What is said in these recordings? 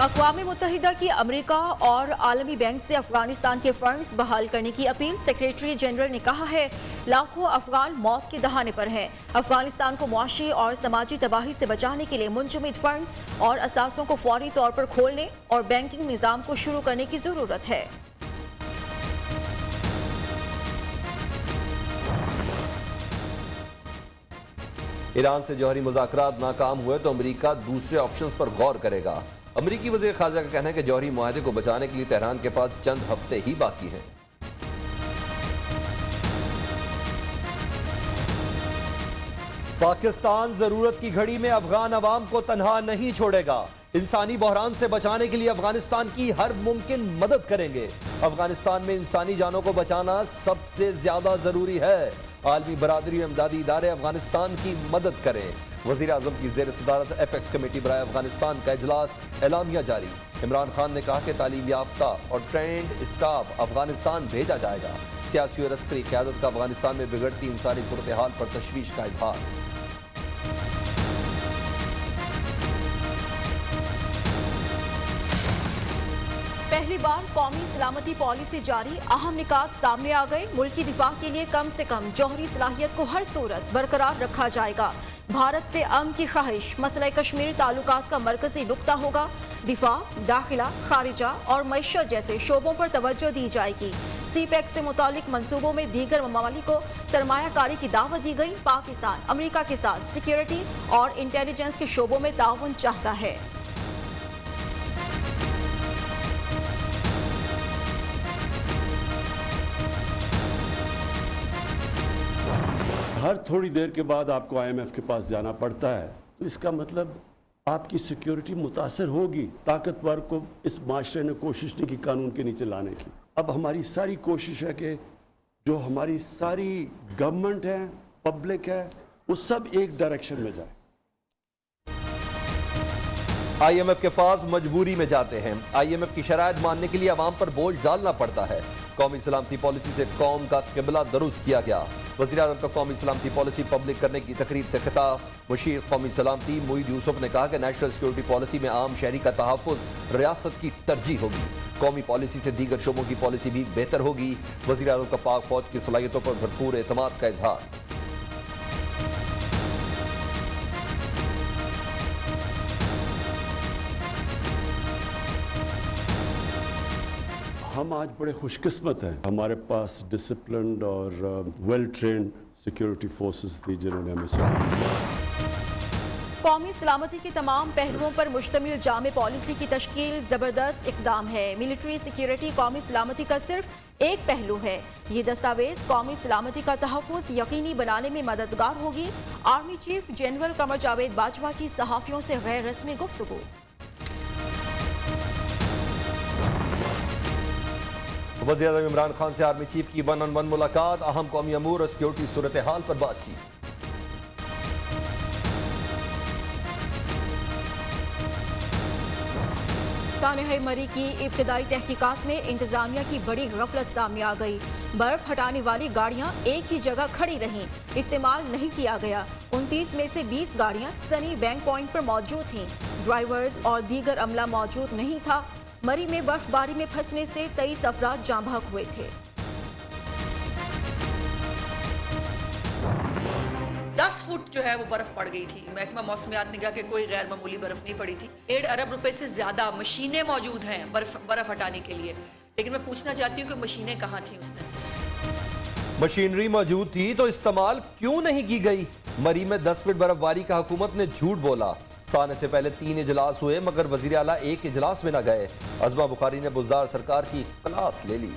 अक़वाम मुत्तहिदा की अमेरिका और आलमी बैंक से अफगानिस्तान के फंड्स बहाल करने की अपील। सेक्रेटरी जनरल ने कहा है लाखों अफगान मौत के दहाने पर हैं। अफगानिस्तान को मुआशी और समाजी तबाही से बचाने के लिए मुंजमद फंड्स और असासों को फौरी तौर पर खोलने और बैंकिंग निज़ाम को शुरू करने की जरूरत है। ईरान से जौहरी मुज़ाकरात नाकाम हुए तो अमेरिका दूसरे ऑप्शंस पर गौर करेगा। अमेरिकी वज़ीर ख़ारजा का कहना है कि जौहरी मुआहदे को बचाने के लिए तेहरान के पास चंद हफ्ते ही बाकी हैं। पाकिस्तान जरूरत की घड़ी में अफगान अवाम को तन्हा नहीं छोड़ेगा। इंसानी बहरान से बचाने के लिए अफगानिस्तान की हर मुमकिन मदद करेंगे। अफगानिस्तान में इंसानी जानों को बचाना सबसे ज्यादा जरूरी है। आलमी बरादरी इमदादी इदारे अफगानिस्तान की मदद करें। वज़ीर आज़म की ज़ेर सदारत एपेक्स कमेटी बराए अफगानिस्तान का इजलास, एलामिया जारी। इमरान खान ने कहा कि तालीम याफ्ता और ट्रेंड स्टाफ अफगानिस्तान भेजा जाएगा। सियासी और अस्करी क़यादत का अफगानिस्तान में बिगड़ती इंसानी सूरत हाल पर तशवीश का इजहार। पहली बार कौमी सलामती पॉलिसी जारी, अहम निकात सामने आ गए। मुल्की दिफा के लिए कम से कम जौहरी सलाहियत को हर सूरत बरकरार रखा जाएगा। भारत से अमन की ख्वाहिश मसला कश्मीर ताल्लुकात का मरकजी नुक्ता होगा। दिफा, दाखिला, खारिजा और मईशत जैसे शोबों पर तवज्जो दी जाएगी। सीपैक से मुतालिक मंसूबों में दीगर ममालिक को सरमायाकारी की दावत दी गई। पाकिस्तान अमेरिका के साथ सिक्योरिटी और इंटेलिजेंस के शोबों में ताउन चाहता है। हर थोड़ी देर के बाद आपको IMF के पास जाना पड़ता है, तो इसका मतलब आपकी सिक्योरिटी मुतासर होगी। ताकतवर को इस माशरे ने कोशिश नहीं की कानून के नीचे लाने की। अब हमारी सारी कोशिश है कि जो हमारी सारी गवर्नमेंट है, पब्लिक है, वो सब एक डायरेक्शन में जाए। IMF के पास मजबूरी में जाते हैं। IMF की शराइत मानने के लिए अवाम पर बोझ डालना पड़ता है। कौमी सलामती पॉलिसी से कौम का किबला दुरुस्त किया गया। वज़ीर आज़म का कौमी सलामती पॉलिसी पब्लिक करने की तकरीब से खिताब। मुशीर कौमी सलामती मुईद यूसुफ ने कहा कि नेशनल सिक्योरिटी पॉलिसी में आम शहरी का तहफ़्फ़ुज़ रियासत की तरजीह होगी। कौमी पॉलिसी से दीगर शोबों की पॉलिसी भी बेहतर होगी। वज़ीर आज़म का पाक फौज की सलाहियतों पर भरपूर एतमाद का इजहार। हम आज बड़े खुशकिस्मत हैं, हमारे पास डिसिप्लिन्ड और वेल ट्रेन्ड सिक्योरिटी फोर्सेस थी जिन्होंने हमें कौमी सलामती के तमाम पहलुओं पर मुश्तमिल जामे पॉलिसी की तश्कील जबरदस्त इकदाम है। मिलिट्री सिक्योरिटी कौमी सलामती का सिर्फ एक पहलू है। ये दस्तावेज कौमी सलामती का तहफ़्फ़ुज़ यकीनी बनाने में मददगार होगी। Army chief general Qamar Javed Bajwa की सहाफ़ियों से गैर रस्मी गुफ्तगू। वज़ीर आज़म इमरान खान से आर्मी चीफ की 1-on-1 मुलाकात। अहम कौमी अमूर और सिक्योरिटी सूरत हाल पर बातचीत। सानहे मरी की इब्तदाई तहकीकात में इंतजामिया की बड़ी गफलत सामने आ गई। बर्फ हटाने वाली गाड़ियां एक ही जगह खड़ी रहीं, इस्तेमाल नहीं किया गया। 29 में से 20 गाड़ियां सनी बैंक पॉइंट पर मौजूद थीं। ड्राइवर्स और दीगर अमला मौजूद नहीं था। मरी में बर्फबारी में फंसने से 23 अफराद जाँ बहक हुए थे। 10 फुट जो है वो बर्फ पड़ गई थी। महकमा मौसमियात ने कहा कि कोई गैर मामूली बर्फ नहीं पड़ी थी। 1.5 अरब रुपए से ज्यादा मशीनें मौजूद हैं बर्फ हटाने के लिए, लेकिन मैं पूछना चाहती हूँ कि मशीनें कहाँ थी उस दिन? मशीनरी मौजूद थी तो इस्तेमाल क्यों नहीं की गई? मरी में 10 फीट बर्फबारी का हुकूमत ने झूठ बोला। साने से पहले 3 इजलास हुए मगर वजीर आला एक इजलास में न गए। अज़मा बुखारी ने बुज़दार सरकार की क्लास ले ली।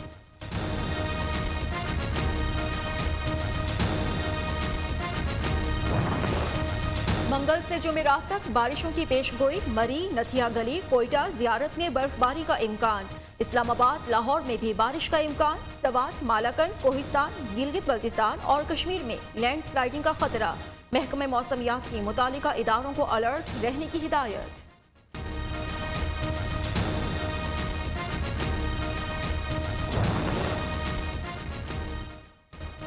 मंगल से जुमेरात तक बारिशों की पेशगोई। मरी, नथिया गली, कोयटा, जियारत में बर्फबारी का इम्कान। इस्लामाबाद, लाहौर में भी बारिश का इम्कान। सवात, मालाकंड, कोहिस्तान, गिलगित बल्तिस्तान और कश्मीर में लैंडस्लाइडिंग का खतरा। महकमे मौसमियात की मुतालिका इदारों को अलर्ट रहने की हिदायत।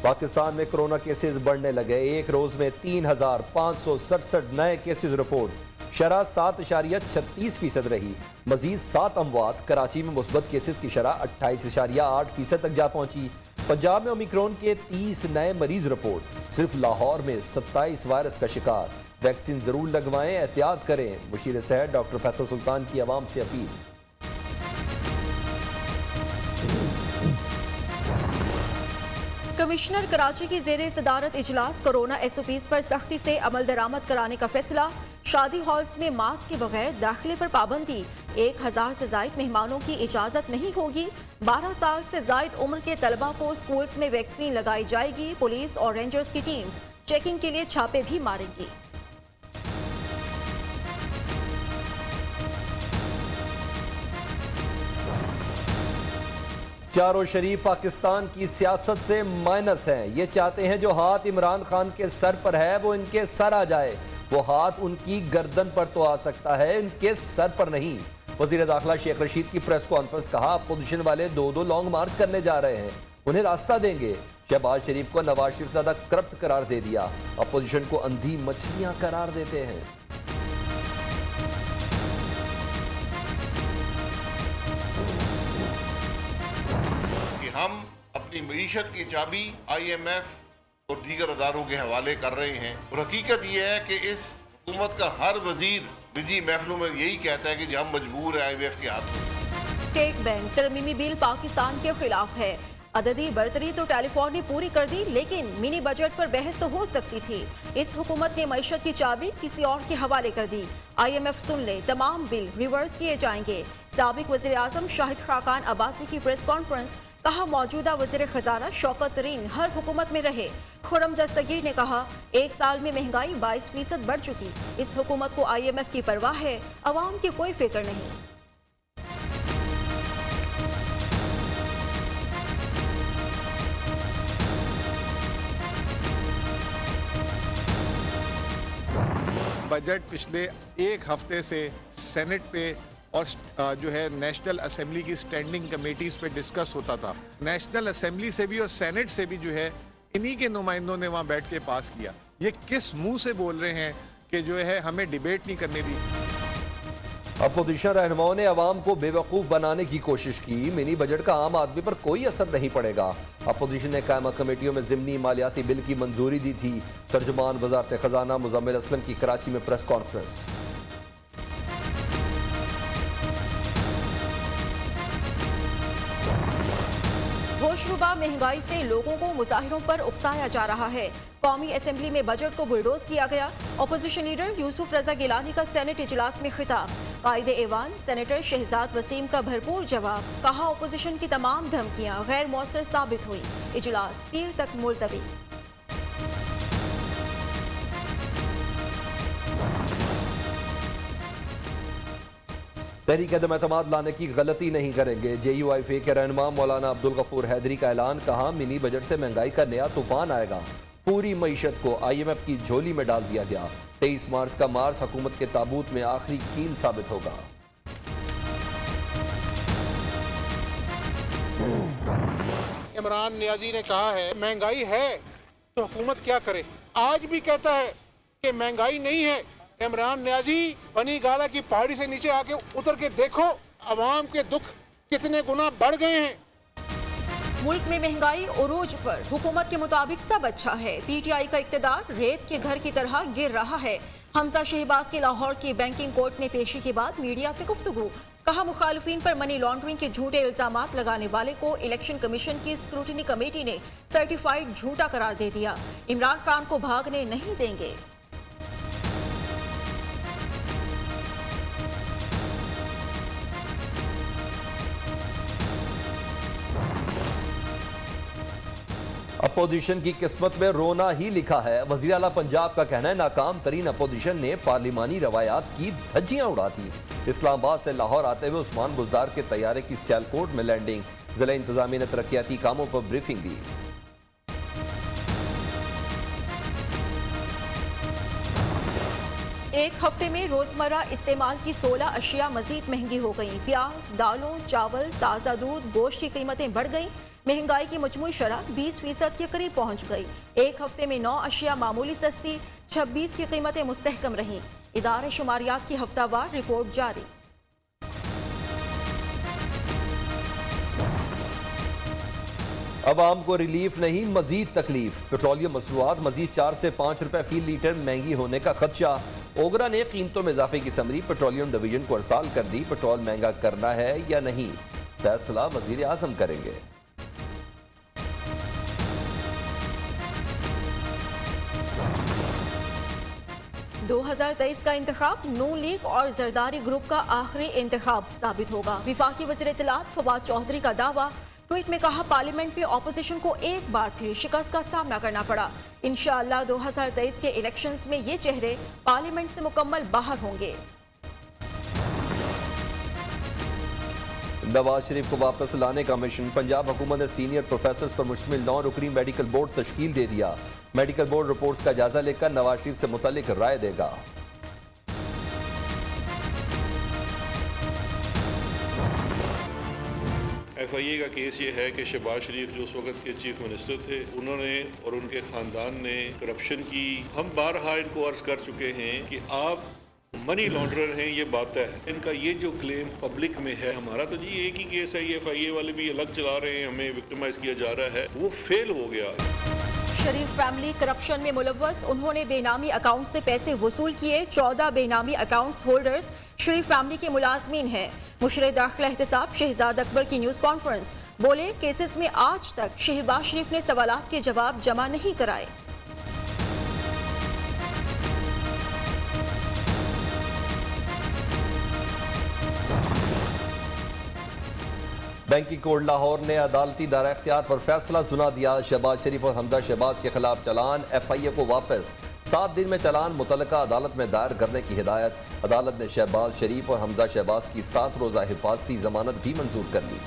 पाकिस्तान में कोरोना केसेस बढ़ने लगे। एक रोज में 3,567 नए केसेस रिपोर्ट। शरह 7.36% रही। मजीद 7 अमवात। कराची में मुस्बत केसेस की शरह 28.8% तक जा पहुंची। पंजाब में ओमिक्रॉन के 30 नए मरीज रिपोर्ट। सिर्फ लाहौर में 27 वायरस का शिकार। वैक्सीन जरूर लगवाएं, एहतियात करें। मुशीर सेहत डॉक्टर फैसल सुल्तान की आवाम से अपील। कमिश्नर कराची की जेर सदारत इजलास। कोरोना SOPs पर सख्ती से अमल दरामद कराने का फैसला। शादी हॉल्स में मास्क के बगैर दाखिले पर पाबंदी। 1000 से जायद मेहमानों की इजाजत नहीं होगी। 12 साल से जायद उम्र के तलबा को स्कूल्स में वैक्सीन लगाई जाएगी। पुलिस और रेंजर्स की टीम्स चेकिंग के लिए छापे भी मारेंगी। चारों शरीफ पाकिस्तान की सियासत से माइनस हैं। ये चाहते हैं जो हाथ इमरान खान के सर पर है वो इनके सर आ जाए। वो हाथ उनकी गर्दन पर तो आ सकता है, इनके सर पर नहीं। वजीर दाखिला शेख रशीद की प्रेस कॉन्फ्रेंस। कहा अपोजिशन वाले 2-2 लॉन्ग मार्च करने जा रहे हैं, उन्हें रास्ता देंगे। शहबाज शरीफ को नवाज शरीफ ज्यादा करप्ट करार दे दिया। अपोजिशन को अंधी मछलियां करार देते हैं। हम अपनी मईशत की चाबी IMF और दीगर अदारों के हवाले कर रहे हैं और हकीकत यह है कि इस हुकूमत का हर वजीर निजी महफिलों में यही कहता है कि हम मजबूर है IMF के हाथों। स्टेट बैंक तरमीमी बिल पाकिस्तान के खिलाफ है। अददी बरतरी तो टेलीफोन ने पूरी कर दी, लेकिन मिनी बजट पर बहस तो हो सकती थी। इस हुकूमत ने मईशत की चाबी किसी और के हवाले कर दी। IMF सुन ले, तमाम बिल रिवर्स किए जाएंगे। साबिक वजीर आजम शाहिद खाकान अब्बासी की प्रेस कॉन्फ्रेंस। कहा मौजूदा वजीर खजाना शौकत तरीन हर हुकूमत में रहे। खुर्रम दस्तगीर ने कहा 1 साल में महंगाई 22% बढ़ चुकी। इस हुकूमत को IMF की परवाह है, अवाम की कोई फिक्र नहीं। बजट पिछले 1 हफ्ते से सेनेट पे और जो है नेशनल असेंबली की स्टैंडिंग कमेटीज पे डिस्कस होता था। नेशनल असेंबली से भी और सेनेट से भी जो है इन्हीं के नुमाइंदों ने वहां बैठ के पास किया। ये किस मुंह से बोल रहे हैं कि जो है हमें डिबेट नहीं करने दी। अपोजिशन रहनुमाओं ने अवाम को बेवकूफ़ बनाने की कोशिश की। मिनी बजट का आम आदमी पर कोई असर नहीं पड़ेगा। अपोजिशन ने कायमा कमेटियों में ज़िमनी मालियाती बिल की मंजूरी दी थी। तर्जुमान वजारत खजाना मुजम्मिल असलम की कराची में प्रेस कॉन्फ्रेंस। होशरुबा महंगाई से लोगों को मुजाहिरों पर उकसाया जा रहा है। कौमी असेंबली में बजट को बुलडोज किया गया। अपोजिशन लीडर यूसुफ रजा गिलानी का सेनेट इजलास में खिताब। कायदे ऐवान सेनेटर शहजाद वसीम का भरपूर जवाब। कहा अपोजिशन की तमाम धमकियां गैर मौसर साबित हुई। इजलास पीर तक मुलतवी। तहरीक अदम-ए-एतमाद लाने की गलती नहीं करेंगे। JUIFA के रहनुमा मौलाना अब्दुल गफूर हैदरी का ऐलान। कहा मिनी बजट से महंगाई का नया तूफान आएगा। पूरी मईशत को IMF की झोली में डाल दिया गया। 23 मार्च का मार्च हुकूमत के ताबूत में आखिरी कील साबित होगा। इमरान नियाजी ने कहा है महंगाई है तो हुकूमत क्या करे। आज भी कहता है कि महंगाई नहीं है। इमरान नियाजी बनी गाला की पहाड़ी से नीचे आके उतर के देखो, अवाम के दुख कितने गुना बढ़ गए हैं। मुल्क में महंगाई उरूज पर। हुकूमत के मुताबिक सब अच्छा है। PTI का इक्तदार रेत के घर की तरह गिर रहा है। हमजा शहबाज के लाहौर की बैंकिंग कोर्ट में पेशी के बाद मीडिया से गुफ्तगू। कहा मुखालिफिन पर मनी लॉन्ड्रिंग के झूठे इल्जामात लगाने वाले को इलेक्शन कमीशन की स्क्रूटिनी कमेटी ने सर्टिफाइड झूठा करार दे दिया। इमरान खान को भागने नहीं देंगे। अपोजिशन की किस्मत में रोना ही लिखा है। वज़ीर आला पंजाब का कहना है नाकाम तरीन अपोजिशन ने पार्लिमानी रवायात की धज्जियां उड़ा दी। इस्लामाबाद से लाहौर आते हुए उस्मान बुज़दार के तैयारे की सियालकोट में लैंडिंग। जिला इंतजामिया ने तरक्याती कामों पर ब्रीफिंग दी। एक हफ्ते में रोजमर्रा इस्तेमाल की 16 अशिया मजीद महंगी हो गई। प्याज, दालों, चावल, ताज़ा दूध, गोश्त की कीमतें बढ़ गई। महंगाई की मजमूई शरह 20% के करीब पहुंच गई। एक हफ्ते में 9 अशिया मामूली सस्ती, 26 की कीमतें मुस्तहकम रहीं। इदारे शुमारियात की हफ्तावार रिपोर्ट जारी। अवाम को रिलीफ नहीं मजीद तकलीफ, पेट्रोलियम मसनूआत मजीद 4 से 5 रुपए फी लीटर महंगी होने का खदशा। ओगरा ने कीमतों में इजाफे की समरी पेट्रोलियम डिवीजन को अरसाल कर दी। पेट्रोल महंगा करना है या नहीं, फैसला वजीर आजम करेंगे। – 2023 का इंतखाब नून लीग और जरदारी ग्रुप का आखिरी इंतखाब साबित होगा। विफाकी वज़ीर इत्तलात फवाद चौधरी का दावा। ट्वीट में कहा, पार्लियामेंट में ऑपोजिशन को एक बार फिर शिकस्त का सामना करना पड़ा। इंशाअल्लाह 2023 के इलेक्शंस में ये चेहरे पार्लियामेंट से मुकम्मल बाहर होंगे। नवाज शरीफ को वापस लाने का मिशन, पंजाब हुकूमत ने सीनियर प्रोफेसर्स पर मुश्तमिल 9 रुकनी मेडिकल बोर्ड तश्कील दे दिया। मेडिकल बोर्ड रिपोर्ट्स का जायजा लेकर नवाज शरीफ से मुतल्लिक राय देगा। FIA का केस ये है कि शहबाज शरीफ जो उस वक्त के चीफ मिनिस्टर थे, उन्होंने और उनके खानदान ने करप्शन की। हम बारहा इनको अर्ज कर चुके हैं कि आप मनी लॉन्ड्रर हैं, ये बात है। इनका ये जो क्लेम पब्लिक में है, हमारा तो जी एक ही केस है, ये FIA वाले भी अलग चला रहे हैं, हमें विक्टिमाइज किया जा रहा है, वो फेल हो गया। शरीफ फैमिली करप्शन में मुलव्वस, उन्होंने बेनामी अकाउंट से पैसे वसूल किए। 14 बेनामी अकाउंट्स होल्डर्स शरीफ फैमिली के मुलाजमीन हैं। मुशरे दाखिला एहतसाब शहजाद अकबर की न्यूज कॉन्फ्रेंस, बोले केसेस में आज तक शहबाज शरीफ ने सवालात के जवाब जमा नहीं कराए। बैंकिंग कोर्ट लाहौर ने अदालती दायरा इख्तियार पर फैसला सुना दिया। शहबाज शरीफ और हमजा शहबाज के खिलाफ चलान FIA को वापस, 7 दिन में चलान मुतल्लिका अदालत में दायर करने की हिदायत। अदालत ने शहबाज शरीफ और हमजा शहबाज की 7 रोज़ा हिफाजती जमानत भी मंजूर कर ली।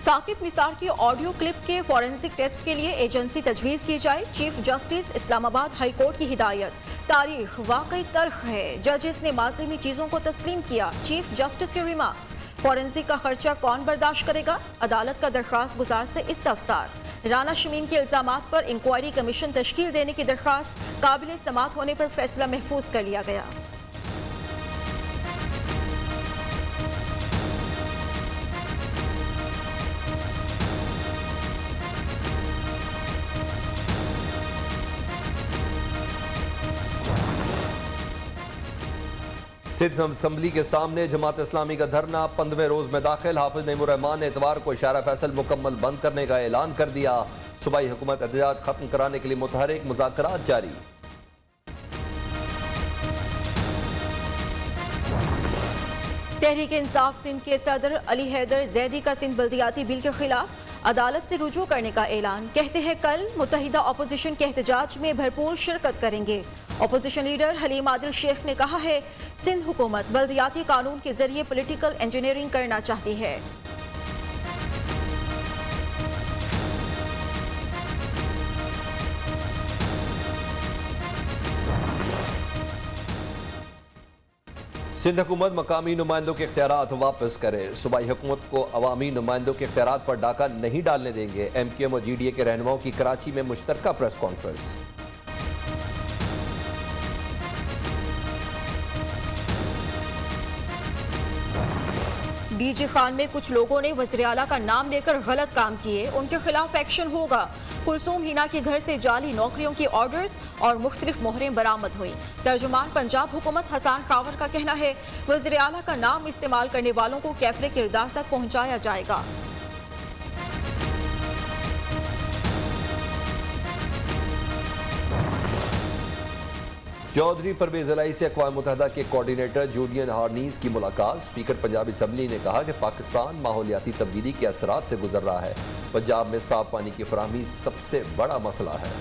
साकिब निसार की ऑडियो क्लिप के फॉरेंसिक टेस्ट के लिए एजेंसी तजवीज़ की जाए। Chief justice Islamabad high court की हिदायत। तारीख वाकई तल्ख है, जजेस ने माजी में चीज़ों को तस्लीम किया। चीफ जस्टिस के रिमार्क्स, फॉरेंसिक का खर्चा कौन बर्दाश्त करेगा। अदालत का दरख्वास्त गुजार से इस्तफसार। राना शमीम के इल्जामात पर इंक्वायरी कमीशन तश्कील देने की दरख्वास्त, काबिल समात होने पर फैसला महफूज कर लिया गया। सिंध असम्बली के सामने जमात इस्लामी का धरना 15वें रोज में दाखिल। हाफिज नईमुर रहमान ने इतवार को इशारा फैसल मुकम्मल बंद करने का ऐलान कर दिया। सूबाई हुकूमत एहतजाज खत्म कराने के लिए मुतहरिक, मुज़ाकरात जारी। तहरीक इंसाफ सिंध के सदर अली हैदर जैदी का सिंध बल्दियाती बिल के खिलाफ अदालत से रुजू करने का ऐलान। कहते हैं कल मुत्तहिदा अपोजिशन के एहतजाज में भरपूर शिरकत करेंगे। अपोजिशन लीडर हलीम आदिल शेख ने कहा है, सिंध हुकूमत बल्दियाती कानून के जरिए पॉलिटिकल इंजीनियरिंग करना चाहती है। सिंध हुकूमत मकामी नुमाइंदों के इख्तियारात वापस करे। सूबाई हुकूमत को अवामी नुमाइंदों के इख्तियारात पर डाका नहीं डालने देंगे। MQM और GDA के रहनुमाओं की कराची में मुश्तरका प्रेस कॉन्फ्रेंस। DG खान में कुछ लोगों ने वज़ीर आला का नाम लेकर गलत काम किए, उनके खिलाफ एक्शन होगा। कुलसूम हिना के घर से जाली नौकरियों की ऑर्डर्स और मुख्तलिफ मोहरें बरामद हुई। तर्जुमान पंजाब हुकूमत हसान खावर का कहना है, वज़ीर आला का नाम इस्तेमाल करने वालों को कैफरे किरदार तक पहुंचाया जाएगा। चौधरी परवेज इलाही से अक़वाम मुत्तहिदा के कोऑर्डिनेटर जूलियन हार्नीस की मुलाकात। स्पीकर पंजाब असम्बली ने कहा कि पाकिस्तान माहौलियाती तब्दीली के असरात से गुजर रहा है। पंजाब में साफ पानी की फराहमी सबसे बड़ा मसला है।